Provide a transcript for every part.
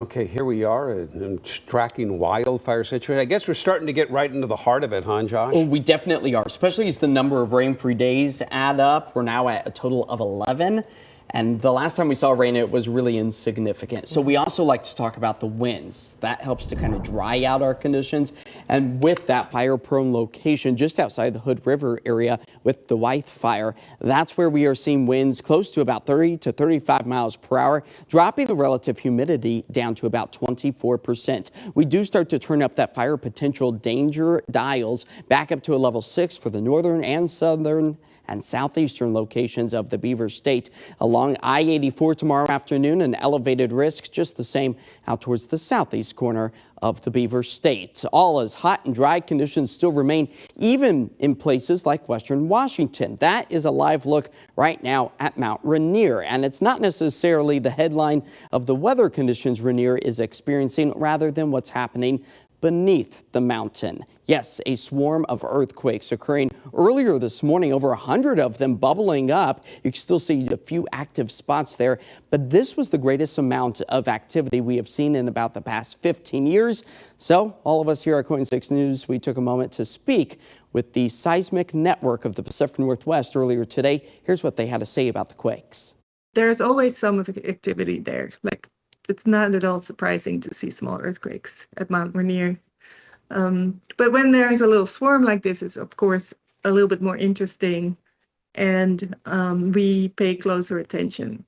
Okay, here we are tracking wildfire situation. I guess we're starting to get right into the heart of it, huh, Josh? Oh, we definitely are, especially as the number of rain-free days add up. We're now at a total of 11. And the last time we saw rain, it was really insignificant. So we also like to talk about the winds. That helps to kind of dry out our conditions. And with that fire-prone location just outside the Hood River area with the Wythe fire, that's where we are seeing winds close to about 30 to 35 miles per hour, dropping the relative humidity down to about 24%. We do start to turn up that fire potential danger dials back up to a level 6 for the northern and southern and southeastern locations of the Beaver State. Along I-84 tomorrow afternoon, an elevated risk, just the same out towards the southeast corner of the Beaver State. All as hot and dry conditions still remain, even in places like western Washington. That is a live look right now at Mount Rainier, and it's not necessarily the headline of the weather conditions Rainier is experiencing, rather than what's happening beneath the mountain. Yes, a swarm of earthquakes occurring earlier this morning, over 100 of them bubbling up. You can still see a few active spots there, but this was the greatest amount of activity we have seen in about the past 15 years. So all of us here at KOIN 6 News, we took a moment to speak with the Seismic Network of the Pacific Northwest earlier today. Here's what they had to say about the quakes. There's always some activity there. It's not at all surprising to see small earthquakes at Mount Rainier. But when there's a little swarm like this, it's of course a little bit more interesting, and we pay closer attention.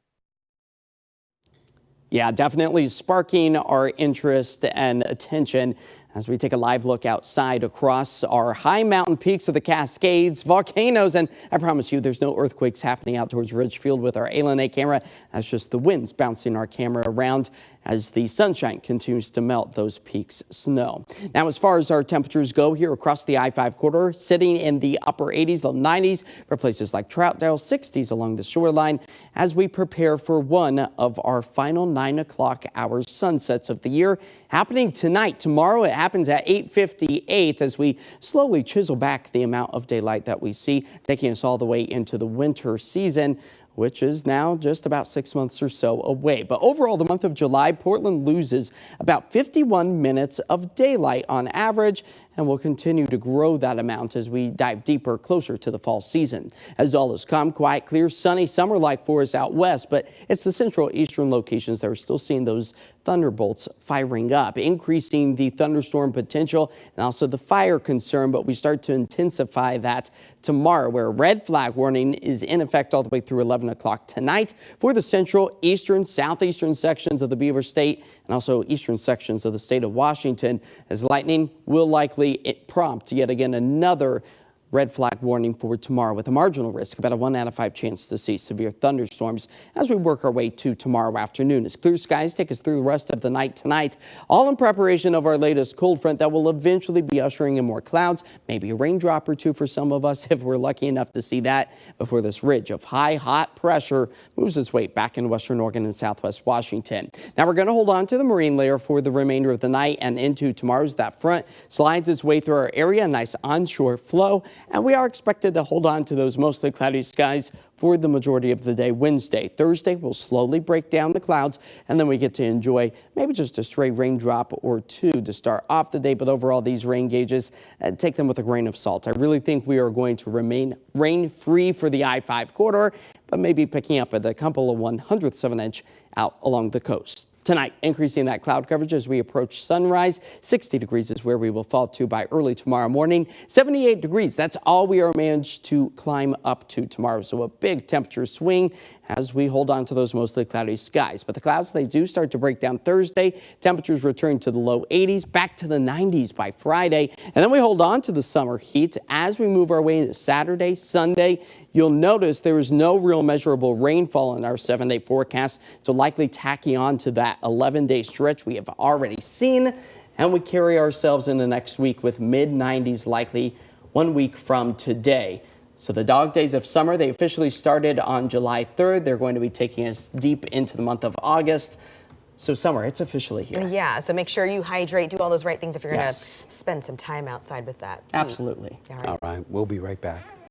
Yeah, definitely sparking our interest and attention as we take a live look outside across our high mountain peaks of the Cascades, volcanoes, and I promise you there's no earthquakes happening out towards Ridgefield with our A camera. That's just the winds bouncing our camera around as the sunshine continues to melt those peaks' snow. Now, as far as our temperatures go here across the I-5 corridor, sitting in the upper 80s, low 90s for places like Troutdale, 60s along the shoreline as we prepare for one of our final 9 o'clock hour sunsets of the year happening tonight. Tomorrow it happens at 8:58 as we slowly chisel back the amount of daylight that we see, taking us all the way into the winter season, which is now just about 6 months or so away. But overall, the month of July, Portland loses about 51 minutes of daylight on average, and will continue to grow that amount as we dive deeper closer to the fall season. As all is calm, quiet, clear, sunny, summer-like for us out west, but it's the central eastern locations that are still seeing those thunderbolts firing up, increasing the thunderstorm potential and also the fire concern. But we start to intensify that tomorrow, where a red flag warning is in effect all the way through 11 o'clock tonight for the central, eastern, southeastern sections of the Beaver State and also eastern sections of the state of Washington, as lightning will likely prompt yet again another red flag warning for tomorrow, with a marginal risk, about a 1 out of 5 chance to see severe thunderstorms as we work our way to tomorrow afternoon. As clear skies take us through the rest of the night tonight, all in preparation of our latest cold front that will eventually be ushering in more clouds, maybe a raindrop or two for some of us if we're lucky enough to see that, before this ridge of high, hot pressure moves its way back into western Oregon and southwest Washington. Now we're going to hold on to the marine layer for the remainder of the night and into tomorrow's. That front slides its way through our area, a nice onshore flow, and we are expected to hold on to those mostly cloudy skies for the majority of the day. Wednesday, Thursday will slowly break down the clouds, and then we get to enjoy maybe just a stray raindrop or two to start off the day. But overall, these rain gauges, take them with a grain of salt. I really think we are going to remain rain-free for the I-5 corridor, but maybe picking up at a couple of 1/100ths of an inch out along the coast. Tonight, increasing that cloud coverage as we approach sunrise. 60 degrees is where we will fall to by early tomorrow morning. 78 degrees, that's all we are managed to climb up to tomorrow. So a big temperature swing as we hold on to those mostly cloudy skies. But the clouds, they do start to break down Thursday. Temperatures return to the low 80s, back to the 90s by Friday. And then we hold on to the summer heat as we move our way into Saturday, Sunday. You'll notice there is no real measurable rainfall in our 7-day forecast, so likely tacking on to that 11-day stretch we have already seen. And we carry ourselves into next week with mid-90s likely 1 week from today. So the dog days of summer, they officially started on July 3rd. They're going to be taking us deep into the month of August. So summer, it's officially here. Yeah, so make sure you hydrate, do all those right things if you're going to spend some time outside with that. Absolutely. All right, we'll be right back.